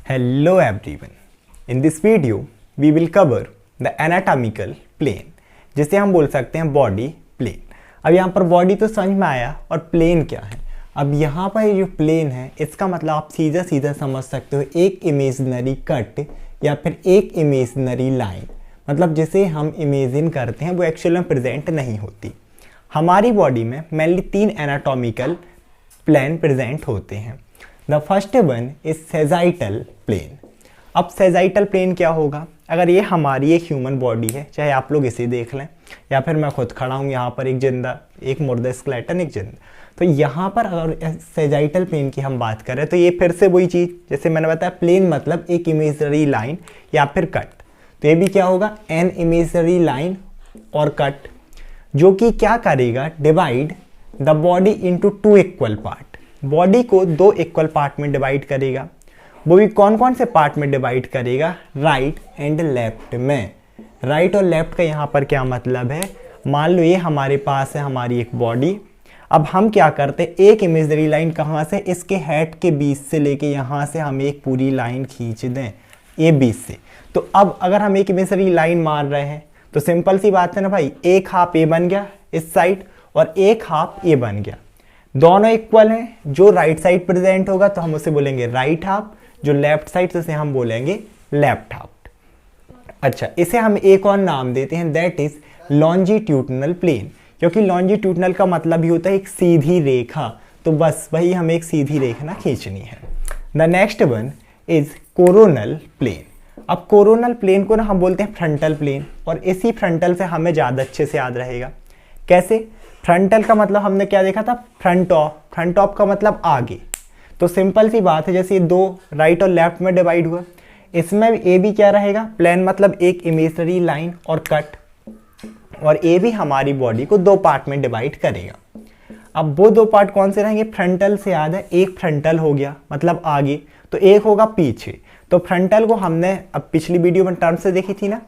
Hello everyone. In this video, we will cover the anatomical plane, जिसे हम बोल सकते हैं बॉडी प्लेन। अब यहाँ पर बॉडी तो समझ में आया, और प्लेन क्या है। अब यहाँ पर जो प्लेन है इसका मतलब आप सीधा सीधा समझ सकते हो एक इमेजिनरी कट या फिर एक इमेजिनरी लाइन, मतलब जिसे हम इमेजिन करते हैं वो एक्चुअल में प्रेजेंट नहीं होती। हमारी बॉडी में मेनली 3 एनाटॉमिकल प्लेन प्रेजेंट होते हैं। The first one is sagittal plane. अब सेजाइटल प्लेन क्या होगा? अगर ये हमारी एक ह्यूमन बॉडी है, चाहे आप लोग इसे देख लें या फिर मैं खुद खड़ा हूँ यहाँ पर, एक जिंदा, एक मुर्दा स्केलेटन, एक जिंदा, तो यहाँ पर अगर सेजाइटल प्लेन की हम बात करें तो ये फिर से वही चीज़ जैसे मैंने बताया, प्लेन मतलब एक इमेजनरी लाइन या फिर कट। तो ये भी क्या होगा? एन इमेजनरी लाइन और कट, जो कि क्या करेगा? Divide the body into 2 equal part. Body को 2 इक्वल पार्ट में डिवाइड करेगा। वो भी कौन कौन से पार्ट में डिवाइड करेगा? राइट एंड लेफ्ट में। राइट और लेफ्ट का यहाँ पर क्या मतलब है? मान लो ये हमारे पास है हमारी एक बॉडी। अब हम क्या करते हैं, एक इमेजनरी लाइन कहाँ से? इसके हेड के बीच से लेके यहाँ से हम एक पूरी लाइन खींच दें ए बीच से। तो अब अगर हम एक इमेजनरी लाइन मार रहे हैं तो सिंपल सी बात है ना भाई, एक हाफ ए बन गया इस साइड और एक हाफ ए बन गया। दोनों इक्वल हैं। जो राइट साइड प्रेजेंट होगा तो हम उसे बोलेंगे राइट हाफ, जो लेफ्ट साइड से उसे हम बोलेंगे लेफ्ट हाफ। अच्छा, इसे हम एक और नाम देते हैं, दैट इज लॉन्जिट्यूडनल प्लेन, क्योंकि लॉन्जिट्यूडनल का मतलब ही होता है एक सीधी रेखा। तो बस वही हमें एक सीधी रेखा ना खींचनी है। The next one is coronal plane. अब कोरोनल प्लेन को ना हम बोलते हैं फ्रंटल प्लेन, और इसी फ्रंटल से हमें ज़्यादा अच्छे से याद रहेगा। कैसे? फ्रंटल का मतलब हमने क्या देखा था? Front of. फ्रंट ऑफ का मतलब आगे। तो सिंपल सी बात है, जैसे ये 2 राइट और लेफ्ट में डिवाइड हुआ, इसमें ए भी क्या रहेगा? प्लेन मतलब एक इमेजनरी लाइन और कट, और ए भी हमारी बॉडी को 2 पार्ट में डिवाइड करेगा। अब वो 2 पार्ट कौन से रहेंगे? फ्रंटल से याद है, एक फ्रंटल हो गया मतलब आगे, तो एक होगा पीछे। तो फ्रंटल को हमने अब पिछली वीडियो में टर्म से देखी थी ना,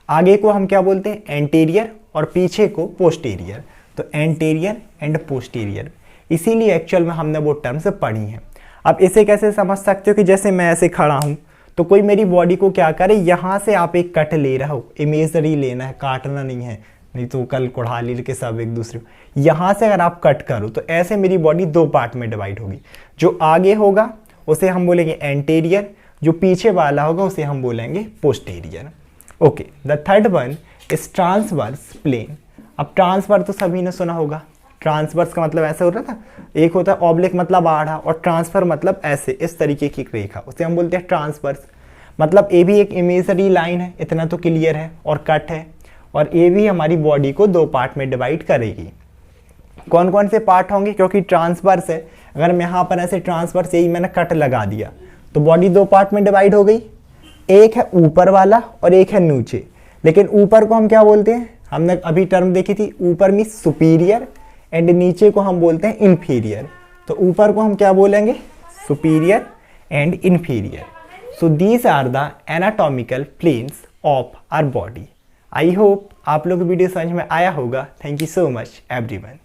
आगे को हम क्या बोलते हैं? एंटीरियर, और पीछे को पोस्टीरियर। तो एंटीरियर एंड पोस्टीरियर, इसीलिए एक्चुअल में हमने वो टर्म्स पढ़ी हैं। अब इसे कैसे समझ सकते हो कि जैसे मैं ऐसे खड़ा हूँ तो कोई मेरी बॉडी को क्या करे, यहाँ से आप एक कट ले रहे हो, इमेजनरी लेना है, काटना नहीं है, नहीं तो कल कुड़ाली के सब एक दूसरे को। यहाँ से अगर आप कट करो तो ऐसे मेरी बॉडी 2 पार्ट में डिवाइड होगी। जो आगे होगा उसे हम बोलेंगे एंटीरियर, जो पीछे वाला होगा उसे हम बोलेंगे posterior. Okay, the third one is transverse plane. अब ट्रांसवर्स तो सभी ने सुना होगा। ट्रांसवर्स का मतलब ऐसे होता था, एक होता है ऑब्लिक मतलब आड़ा, और ट्रांसफर मतलब ऐसे इस तरीके की रेखा, उसे हम बोलते हैं ट्रांसवर्स। मतलब ए भी एक इमेजनरी लाइन है, इतना तो क्लियर है, और कट है, और ए भी हमारी बॉडी को 2 पार्ट में डिवाइड करेगी। कौन कौन से पार्ट होंगे? क्योंकि ट्रांसवर्स है, अगर मैं यहाँ पर ऐसे ट्रांसवर्स यही मैंने कट लगा दिया तो बॉडी 2 पार्ट में डिवाइड हो गई। एक है ऊपर वाला और एक है नीचे। लेकिन ऊपर को हम क्या बोलते हैं? हमने अभी टर्म देखी थी, ऊपर में सुपीरियर एंड नीचे को हम बोलते हैं इन्फीरियर। तो ऊपर को हम क्या बोलेंगे? Superior and inferior. So these are the anatomical planes of our body. I hope आप लोग को वीडियो समझ में आया होगा। Thank you so much everyone.